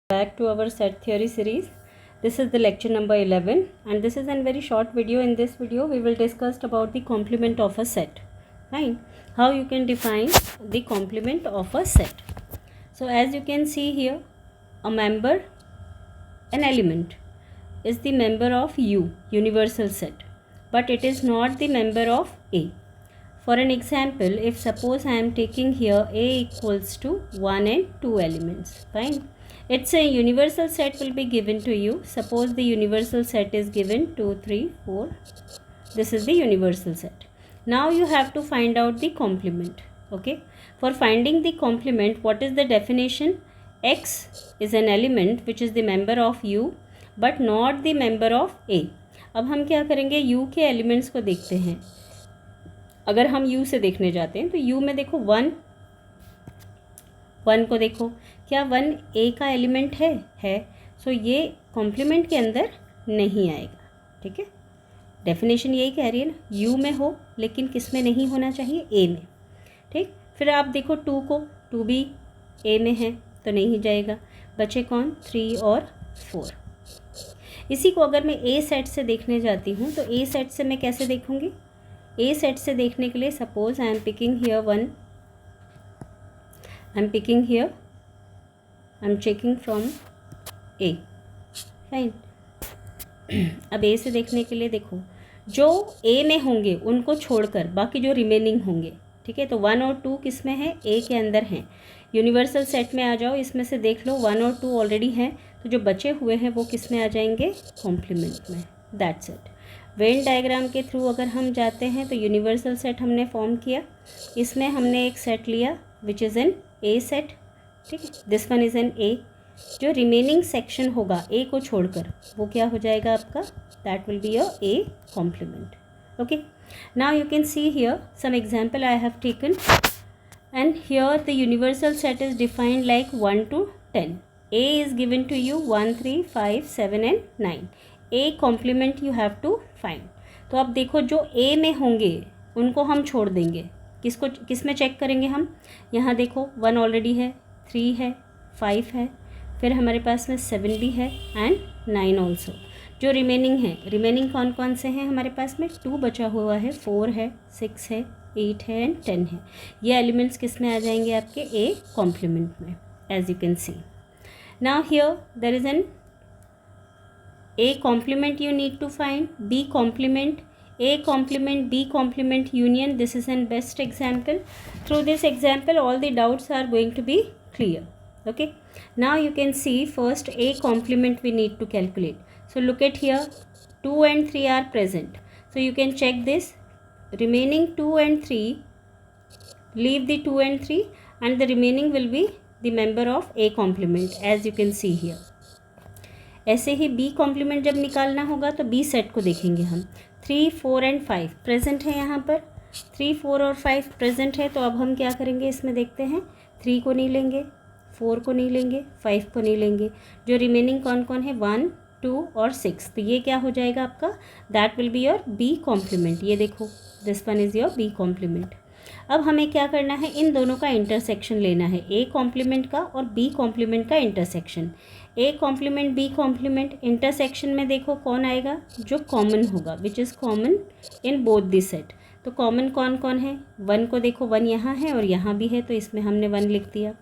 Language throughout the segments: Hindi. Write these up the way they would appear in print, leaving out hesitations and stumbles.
Back to our set theory series. This is the lecture number 11 and this is a very short video. In this video we will discuss about the complement of a set. Fine. How you can define the complement of a set. So as you can see here, a member, an element is the member of U, universal set, but it is not the member of A. For an example, if suppose I am taking here A equals to 1 and 2 elements, fine. It's a universal set will be given to you. Suppose the universal set is given 2, 3, 4. This is the universal set. Now you have to find out the complement. Okay. For finding the complement, what is the definition? X is an element which is the member of U but not the member of A. अब हम क्या करेंगे, U के एलिमेंट्स को देखते हैं. अगर हम U से देखने जाते हैं तो U में देखो 1 को देखो, क्या 1 A का एलिमेंट है. सो ये कॉम्प्लीमेंट के अंदर नहीं आएगा. ठीक है, डेफिनेशन यही कह रही है ना, U में हो लेकिन किस में नहीं होना चाहिए, A में. ठीक, फिर आप देखो 2 को, 2 भी A में है तो नहीं जाएगा. बचे कौन, 3 और 4. इसी को अगर मैं A सेट से देखने जाती हूँ तो A सेट से मैं कैसे देखूँगी. A सेट से देखने के लिए suppose I am picking here 1, I am picking here, I am checking from A. Fine. अब A से देखने के लिए देखो, जो A में होंगे उनको छोड़कर बाकी जो रिमेनिंग होंगे, ठीक है, तो 1 और 2 किस में है, A के अंदर हैं. यूनिवर्सल सेट में आ जाओ, इसमें से देख लो 1 और 2 ऑलरेडी हैं, तो जो बचे हुए हैं वो किस में आ जाएंगे, कॉम्प्लीमेंट में. That's it. वेन डायग्राम के थ्रू अगर हम जाते हैं तो यूनिवर्सल सेट हमने फॉर्म किया, इसमें हमने एक सेट लिया which is an A set. ठीक है, this one is an A. जो रिमेनिंग सेक्शन होगा ए को छोड़कर वो क्या हो जाएगा आपका, that will be your A complement. Okay, now you can see here some example I have taken and here the universal set is defined like 1 to 10. A is given to you 1, 3, 5, 7 and 9. A complement you have to find. तो अब देखो जो A में होंगे उनको हम छोड़ देंगे, किस में चेक करेंगे हम. यहाँ देखो 1 ऑलरेडी है, 3 है, 5 है, फिर हमारे पास में 7 भी है एंड 9 ऑल्सो. जो रिमेनिंग है, रिमेनिंग कौन कौन से हैं हमारे पास में, 2 बचा हुआ है, 4 है, 6 है, 8 है एंड 10 है. ये एलिमेंट्स किस में आ जाएंगे आपके, ए कॉम्प्लीमेंट में, as you can see. Now here there is an A complement you need to find, B complement, A complement, B complement union. This is an best example. Through this example all the doubts are going to be clear. Okay, now you can see first A complement we need to calculate. So look at here, 2 and 3 are present, so you can check this. Remaining 2 and 3, leave the 2 and 3 and the remaining will be the member of A complement, as you can see here. ऐसे ही B complement जब निकालना होगा तो B सेट को देखेंगे हम. 3, 4 एंड 5 प्रेजेंट है, यहाँ पर 3, 4 और 5 प्रेजेंट है, तो अब हम क्या करेंगे, इसमें देखते हैं 3 को नहीं लेंगे, 4 को नहीं लेंगे, 5 को नहीं लेंगे. जो रिमेनिंग कौन कौन है, 1, 2 और 6, तो ये क्या हो जाएगा आपका, that will be your B complement. ये देखो this one is your B complement. अब हमें क्या करना है, इन दोनों का इंटरसेक्शन लेना है, ए कॉम्प्लीमेंट का और बी कॉम्प्लीमेंट का intersection. A complement B complement, intersection में देखो कौन आएगा, जो कॉमन होगा, which is common in both this set. तो कॉमन कौन कौन है, 1 को देखो 1 यहाँ है और यहाँ भी है, तो इसमें हमने 1 लिख दिया.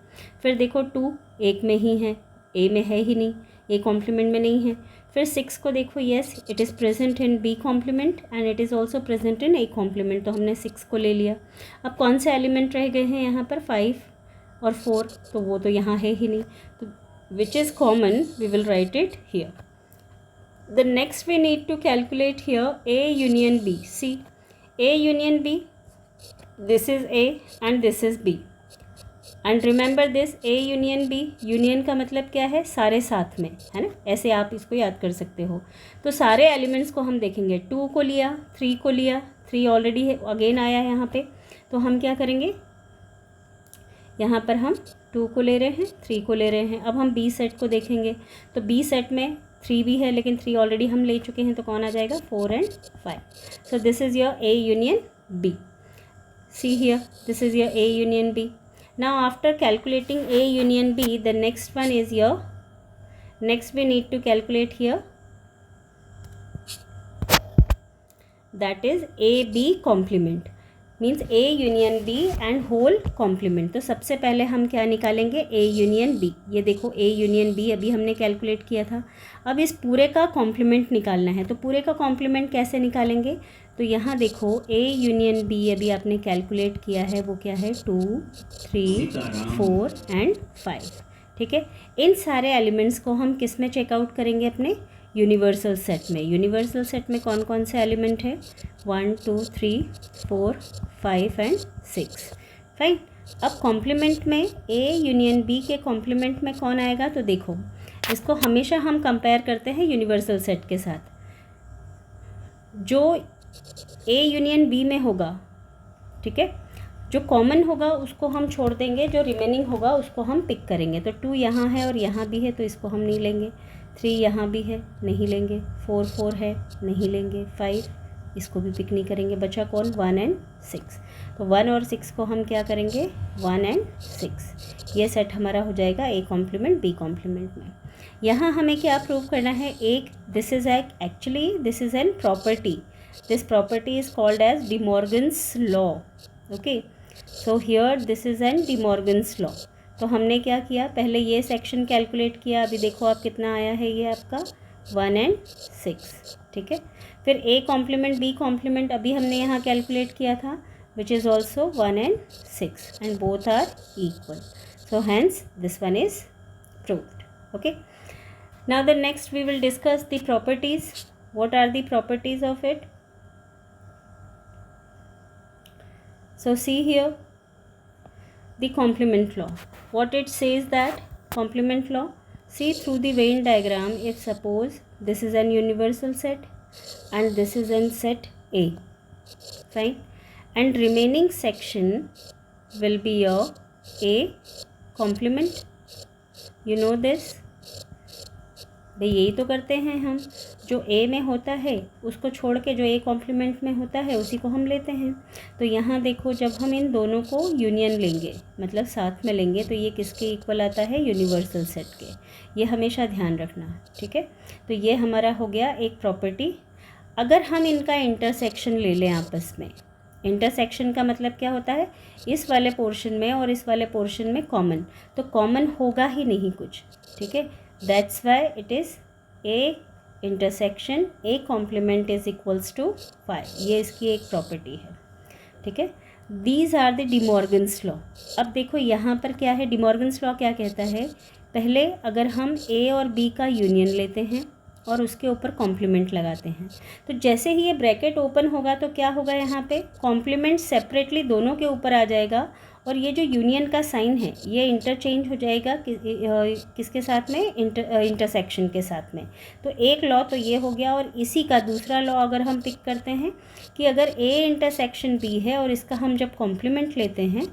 फिर देखो 2 एक में ही है, ए में है ही नहीं, ए कॉम्प्लीमेंट में नहीं है. फिर 6 को देखो, yes it is present in B complement and it is also present in A complement, तो हमने 6 को ले लिया. अब कौन से एलिमेंट रह गए हैं यहाँ पर, 5 और 4, तो वो तो यहाँ है ही नहीं, तो which is common we will write it here. The next we need to calculate here A union B. See, A union B, this is A and this is B, and remember this A union B, union का मतलब क्या है, सारे साथ में है ना, ऐसे आप इसको याद कर सकते हो. तो सारे एलिमेंट्स को हम देखेंगे, 2 को लिया, 3 को लिया, 3 ऑलरेडी है, अगेन आया है यहाँ पे, तो हम क्या करेंगे, यहाँ पर हम 2 को ले रहे हैं, 3 को ले रहे हैं. अब हम बी सेट को देखेंगे, तो बी सेट में 3 भी है लेकिन 3 ऑलरेडी हम ले चुके हैं, तो कौन आ जाएगा, 4 and 5. So this is your A union B. See here, this is your A union B. Now after calculating A union B, the next one is your Next we need to calculate here, that is AB complement, means A union B and whole complement. तो सबसे पहले हम क्या निकालेंगे, A यूनियन B। ये देखो A यूनियन B अभी हमने कैलकुलेट किया था। अब इस पूरे का कॉम्प्लीमेंट निकालना है, तो पूरे का कॉम्प्लीमेंट कैसे निकालेंगे, तो यहाँ देखो A यूनियन B अभी आपने कैलकुलेट किया है, वो क्या है 2, 3, 4 एंड 5। ठीक है, इन सारे एलिमेंट्स को हम किस में चेकआउट करेंगे, अपने यूनिवर्सल सेट में। यूनिवर्सल सेट में कौन कौन से एलिमेंट है, 1, 2, 3, 4, 5 एंड 6। फाइन। अब कॉम्प्लीमेंट में A यूनियन B के कॉम्प्लीमेंट में कौन आएगा, तो देखो इसको हमेशा हम कंपेयर करते हैं यूनिवर्सल सेट के साथ। जो A यूनियन B में होगा, ठीक है, जो कॉमन होगा उसको हम छोड़ देंगे, जो रिमेनिंग होगा उसको हम पिक करेंगे। तो 2 यहाँ है और यहाँ भी है, तो इसको हम नहीं लेंगे। 3 यहाँ भी है, नहीं लेंगे। 4 है, नहीं लेंगे। 5 इसको भी पिक नहीं करेंगे। बचा कौन, 1 एंड 6। तो 1 और 6 को हम क्या करेंगे, 1 एंड 6। ये सेट हमारा हो जाएगा A कॉम्प्लीमेंट B कॉम्प्लीमेंट में। यहाँ हमें क्या प्रूव करना है, एक this is actually this is an property. This property is called as De Morgan's law. Okay, so here this is an De Morgan's law. तो हमने क्या किया, पहले ये सेक्शन कैलकुलेट किया। अभी देखो आप कितना आया है, ये आपका 1 एंड 6। ठीक है, फिर A कॉम्प्लीमेंट B कॉम्प्लीमेंट अभी हमने यहाँ कैलकुलेट किया था, which is also 1 and 6 and both are equal. So hence this one is proved. Okay, now the next we will discuss the properties. What are the properties of it? So see here the complement law. What it says that complement law, see through the Venn diagram, if suppose this is an universal set and this is an set A, fine, and remaining section will be your A complement. You know this? भाई यही तो करते हैं हम, जो A में होता है उसको छोड़ के जो A कॉम्प्लीमेंट में होता है उसी को हम लेते हैं। तो यहाँ देखो, जब हम इन दोनों को यूनियन लेंगे, मतलब साथ में लेंगे, तो ये किसके इक्वल आता है, यूनिवर्सल सेट के। ये हमेशा ध्यान रखना, ठीक है। तो ये हमारा हो गया एक प्रॉपर्टी। अगर हम इनका इंटरसेक्शन ले लें आपस में, इंटरसेक्शन का मतलब क्या होता है, इस वाले पोर्शन में और इस वाले पोर्शन में कॉमन, तो कॉमन होगा ही नहीं कुछ, ठीक है। That's why it is A intersection A complement is equals to 5। ये इसकी एक प्रॉपर्टी है, ठीक है। These are the De Morgan's law। अब देखो यहाँ पर क्या है, De Morgan's law क्या कहता है, पहले अगर हम A और B का यूनियन लेते हैं और उसके ऊपर कॉम्प्लीमेंट लगाते हैं, तो जैसे ही ये ब्रैकेट ओपन होगा तो क्या होगा, यहाँ पे कॉम्प्लीमेंट सेपरेटली दोनों के ऊपर आ जाएगा और ये जो यूनियन का साइन है ये इंटरचेंज हो जाएगा किसके साथ में, इंटरसेक्शन के साथ में। तो एक लॉ तो ये हो गया, और इसी का दूसरा लॉ अगर हम पिक करते हैं कि अगर A इंटरसेक्शन B है और इसका हम जब कॉम्प्लीमेंट लेते हैं,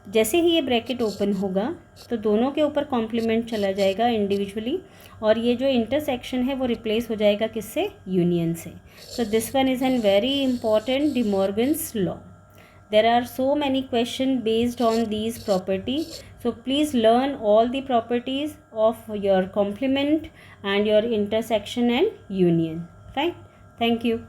जैसे ही ये ब्रैकेट ओपन होगा तो दोनों के ऊपर कॉम्प्लीमेंट चला जाएगा इंडिविजुअली, और ये जो इंटरसेक्शन है वो रिप्लेस हो जाएगा किससे, यूनियन से। So this one is N very important De Morgan's law। There are so many questions based on these properties, so please learn all the properties of your complement and your intersection and union. Fine, thank you.